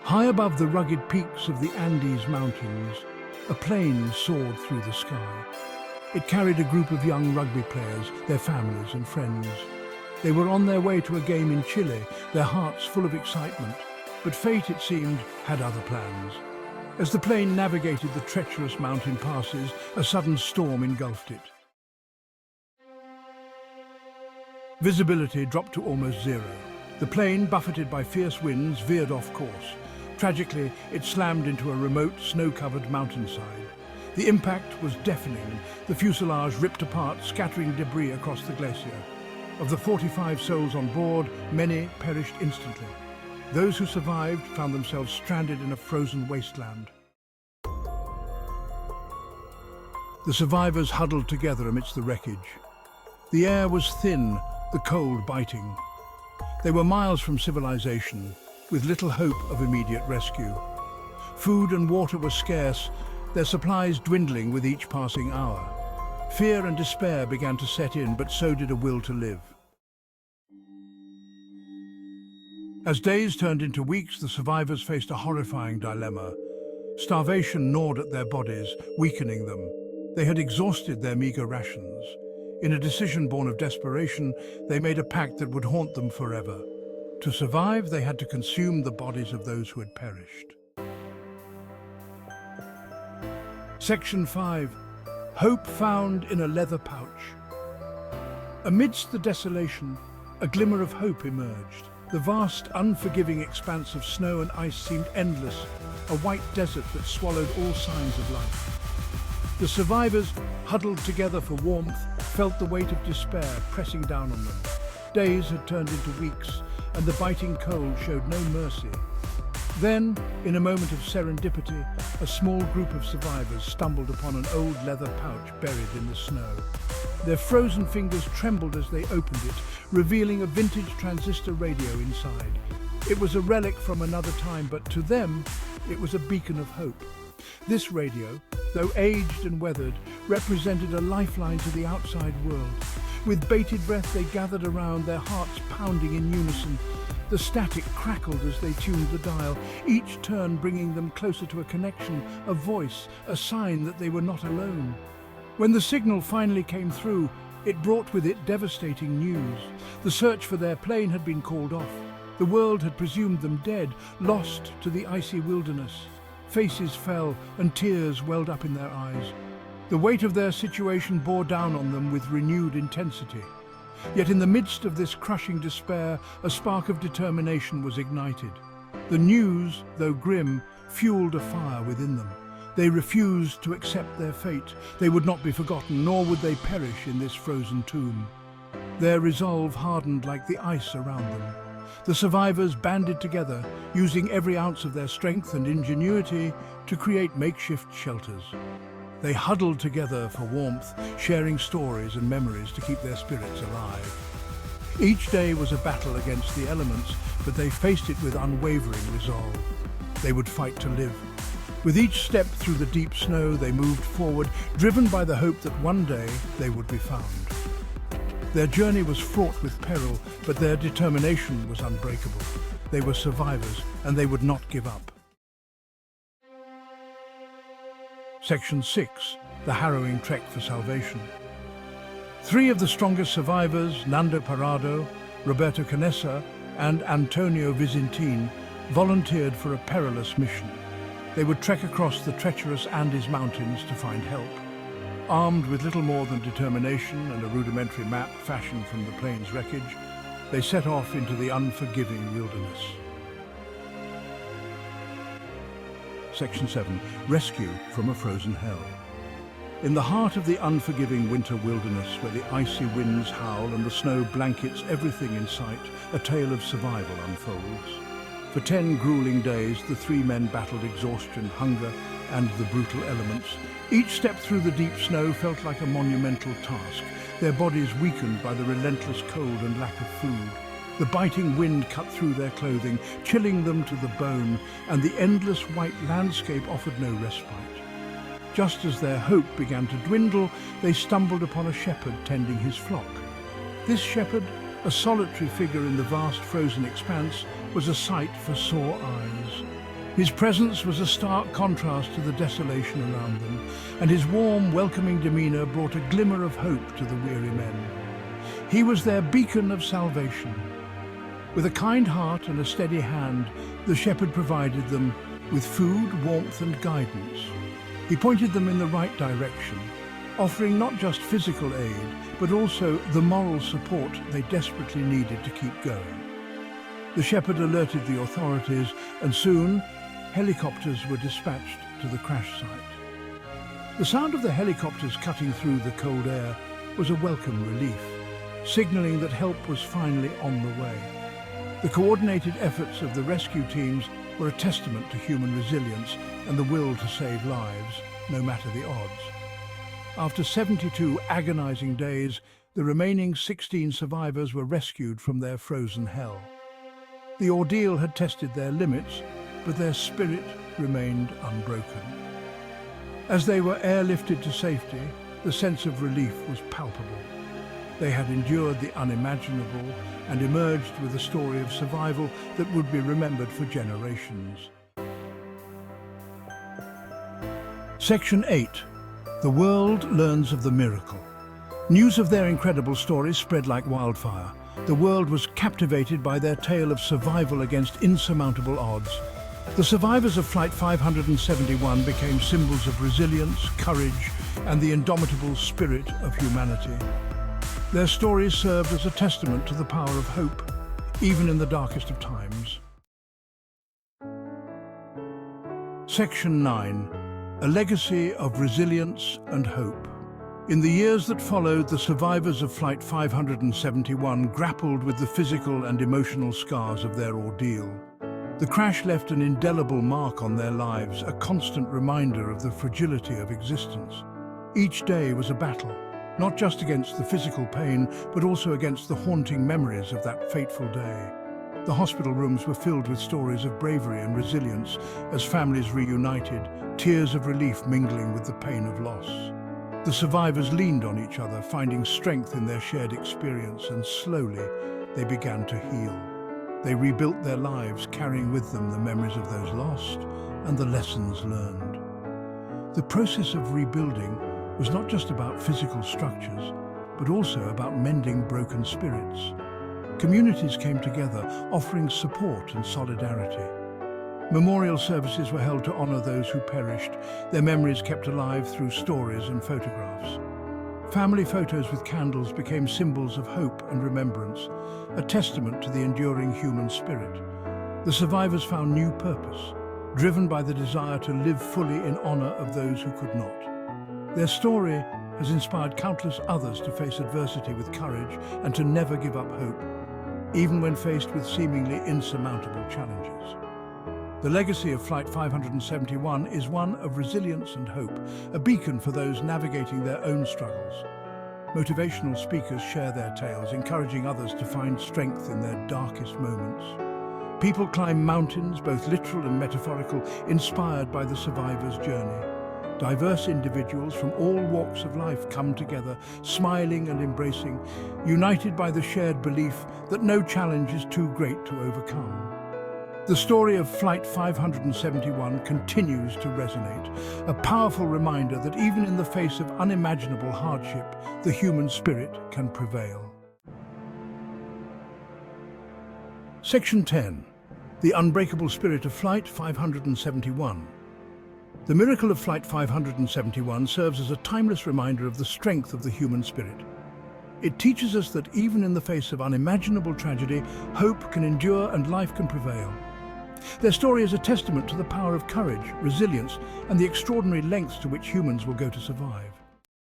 High above the rugged peaks of the Andes Mountains, a plane soared through the sky. It carried a group of young rugby players, their families and friends. They were on their way to a game in Chile, their hearts full of excitement. But fate, it seemed, had other plans. As the plane navigated the treacherous mountain passes, a sudden storm engulfed it. Visibility dropped to almost zero. The plane, buffeted by fierce winds, veered off course. Tragically, it slammed into a remote, snow-covered mountainside. The impact was deafening. The fuselage ripped apart, scattering debris across the glacier. Of the 45 souls on board, many perished instantly. Those who survived found themselves stranded in a frozen wasteland. The survivors huddled together amidst the wreckage. The air was thin, the cold biting. They were miles from civilization, with little hope of immediate rescue. Food and water were scarce, their supplies dwindling with each passing hour. Fear and despair began to set in, but so did a will to live. As days turned into weeks, the survivors faced a horrifying dilemma. Starvation gnawed at their bodies, weakening them. They had exhausted their meager rations. In a decision born of desperation, they made a pact that would haunt them forever. To survive, they had to consume the bodies of those who had perished. Section 5. Hope found in a leather pouch. Amidst the desolation, a glimmer of hope emerged. The vast, unforgiving expanse of snow and ice seemed endless, a white desert that swallowed all signs of life. The survivors, huddled together for warmth, felt the weight of despair pressing down on them. Days had turned into weeks, and the biting cold showed no mercy. Then, in a moment of serendipity, a small group of survivors stumbled upon an old leather pouch buried in the snow. Their frozen fingers trembled as they opened it, revealing a vintage transistor radio inside. It was a relic from another time, but to them, it was a beacon of hope. This radio, though aged and weathered, represented a lifeline to the outside world. With bated breath, they gathered around, their hearts pounding in unison. The static crackled as they tuned the dial, each turn bringing them closer to a connection, a voice, a sign that they were not alone. When the signal finally came through, it brought with it devastating news. The search for their plane had been called off. The world had presumed them dead, lost to the icy wilderness. Faces fell and tears welled up in their eyes. The weight of their situation bore down on them with renewed intensity. Yet in the midst of this crushing despair, a spark of determination was ignited. The news, though grim, fueled a fire within them. They refused to accept their fate. They would not be forgotten, nor would they perish in this frozen tomb. Their resolve hardened like the ice around them. The survivors banded together, using every ounce of their strength and ingenuity to create makeshift shelters. They huddled together for warmth, sharing stories and memories to keep their spirits alive. Each day was a battle against the elements, but they faced it with unwavering resolve. They would fight to live. With each step through the deep snow, they moved forward, driven by the hope that one day they would be found. Their journey was fraught with peril, but their determination was unbreakable. They were survivors, and they would not give up. Section 6. The harrowing trek for salvation. Three of the strongest survivors, Nando Parrado, Roberto Canessa, and Antonio Vizintin, volunteered for a perilous mission. They would trek across the treacherous Andes Mountains to find help. Armed with little more than determination and a rudimentary map fashioned from the plane's wreckage, they set off into the unforgiving wilderness. Section 7. Rescue from a frozen hell. In the heart of the unforgiving winter wilderness, where the icy winds howl and the snow blankets everything in sight, a tale of survival unfolds. For 10 grueling days, the three men battled exhaustion, hunger, and the brutal elements. Each step through the deep snow felt like a monumental task, their bodies weakened by the relentless cold and lack of food. The biting wind cut through their clothing, chilling them to the bone, and the endless white landscape offered no respite. Just as their hope began to dwindle, they stumbled upon a shepherd tending his flock. This shepherd, a solitary figure in the vast frozen expanse, was a sight for sore eyes. His presence was a stark contrast to the desolation around them, and his warm, welcoming demeanour brought a glimmer of hope to the weary men. He was their beacon of salvation. With a kind heart and a steady hand, the shepherd provided them with food, warmth and guidance. He pointed them in the right direction, offering not just physical aid, but also the moral support they desperately needed to keep going. The shepherd alerted the authorities, and soon helicopters were dispatched to the crash site. The sound of the helicopters cutting through the cold air was a welcome relief, signalling that help was finally on the way. The coordinated efforts of the rescue teams were a testament to human resilience and the will to save lives, no matter the odds. After 72 agonizing days, the remaining 16 survivors were rescued from their frozen hell. The ordeal had tested their limits, but their spirit remained unbroken. As they were airlifted to safety, the sense of relief was palpable. They had endured the unimaginable and emerged with a story of survival that would be remembered for generations. Section 8. The world learns of the miracle. News of their incredible stories spread like wildfire. The world was captivated by their tale of survival against insurmountable odds. The survivors of Flight 571 became symbols of resilience, courage, and the indomitable spirit of humanity. Their stories served as a testament to the power of hope, even in the darkest of times. Section 9. A legacy of resilience and hope. In the years that followed, the survivors of Flight 571 grappled with the physical and emotional scars of their ordeal. The crash left an indelible mark on their lives, a constant reminder of the fragility of existence. Each day was a battle, not just against the physical pain, but also against the haunting memories of that fateful day. The hospital rooms were filled with stories of bravery and resilience as families reunited, tears of relief mingling with the pain of loss. The survivors leaned on each other, finding strength in their shared experience, and slowly they began to heal. They rebuilt their lives, carrying with them the memories of those lost and the lessons learned. The process of rebuilding was not just about physical structures, but also about mending broken spirits. Communities came together, offering support and solidarity. Memorial services were held to honor those who perished, their memories kept alive through stories and photographs. Family photos with candles became symbols of hope and remembrance, a testament to the enduring human spirit. The survivors found new purpose, driven by the desire to live fully in honor of those who could not. Their story has inspired countless others to face adversity with courage and to never give up hope, even when faced with seemingly insurmountable challenges. The legacy of Flight 571 is one of resilience and hope, a beacon for those navigating their own struggles. Motivational speakers share their tales, encouraging others to find strength in their darkest moments. People climb mountains, both literal and metaphorical, inspired by the survivors' journey. Diverse individuals from all walks of life come together, smiling and embracing, united by the shared belief that no challenge is too great to overcome. The story of Flight 571 continues to resonate, a powerful reminder that even in the face of unimaginable hardship, the human spirit can prevail. Section 10. The unbreakable spirit of Flight 571. The miracle of Flight 571 serves as a timeless reminder of the strength of the human spirit. It teaches us that even in the face of unimaginable tragedy, hope can endure and life can prevail. Their story is a testament to the power of courage, resilience, and the extraordinary lengths to which humans will go to survive.